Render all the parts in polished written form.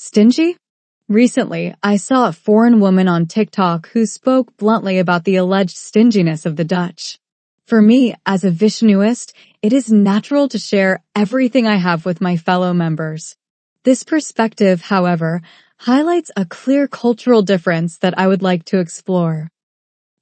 Stingy? Recently, I saw a foreign woman on TikTok who spoke bluntly about the alleged stinginess of the Dutch. For me, as a Vishnuist, it is natural to share everything I have with my fellow members. This perspective, however, highlights a clear cultural difference that I would like to explore.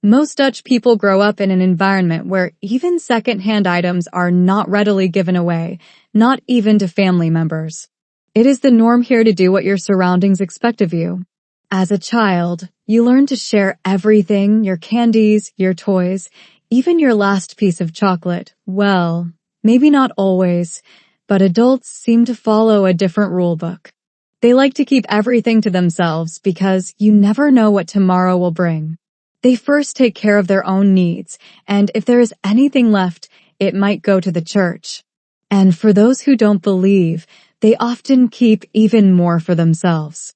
Most Dutch people grow up in an environment where even second-hand items are not readily given away, not even to family members. It is the norm here to do what your surroundings expect of you. As a child, you learn to share everything, your candies, your toys, even your last piece of chocolate. Well, maybe not always, but adults seem to follow a different rule book. They like to keep everything to themselves because you never know what tomorrow will bring. They first take care of their own needs, and if there is anything left, it might go to the church. And for those who don't believe, they often keep even more for themselves.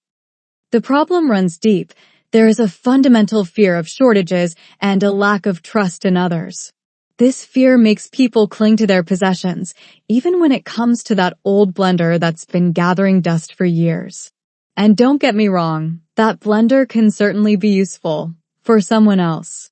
The problem runs deep. There is a fundamental fear of shortages and a lack of trust in others. This fear makes people cling to their possessions, even when it comes to that old blender that's been gathering dust for years. And don't get me wrong, that blender can certainly be useful for someone else.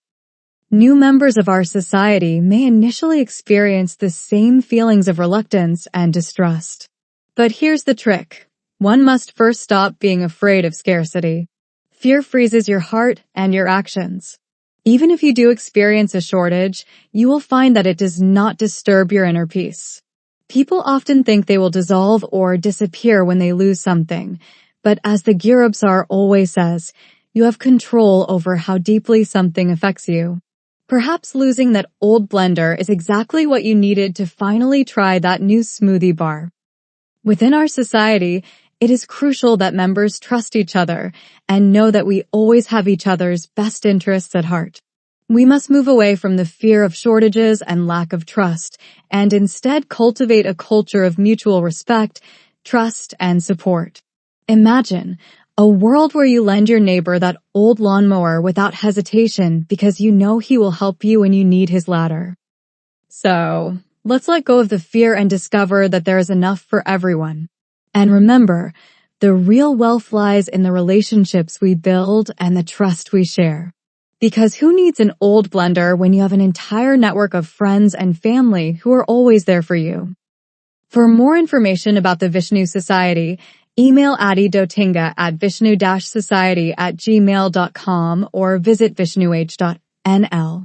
New members of our society may initially experience the same feelings of reluctance and distrust. But here's the trick. One must first stop being afraid of scarcity. Fear freezes your heart and your actions. Even if you do experience a shortage, you will find that it does not disturb your inner peace. People often think they will dissolve or disappear when they lose something, but as the Gurubsar always says, you have control over how deeply something affects you. Perhaps losing that old blender is exactly what you needed to finally try that new smoothie bar. Within our society, it is crucial that members trust each other and know that we always have each other's best interests at heart. We must move away from the fear of shortages and lack of trust, and instead cultivate a culture of mutual respect, trust, and support. Imagine a world where you lend your neighbor that old lawnmower without hesitation because you know he will help you when you need his ladder. So, let's let go of the fear and discover that there is enough for everyone. And remember, the real wealth lies in the relationships we build and the trust we share. Because who needs an old blender when you have an entire network of friends and family who are always there for you? For more information about the Vishnu Society, email Adi Dotinga at vishnu-society@gmail.com or visit vishnuh.nl.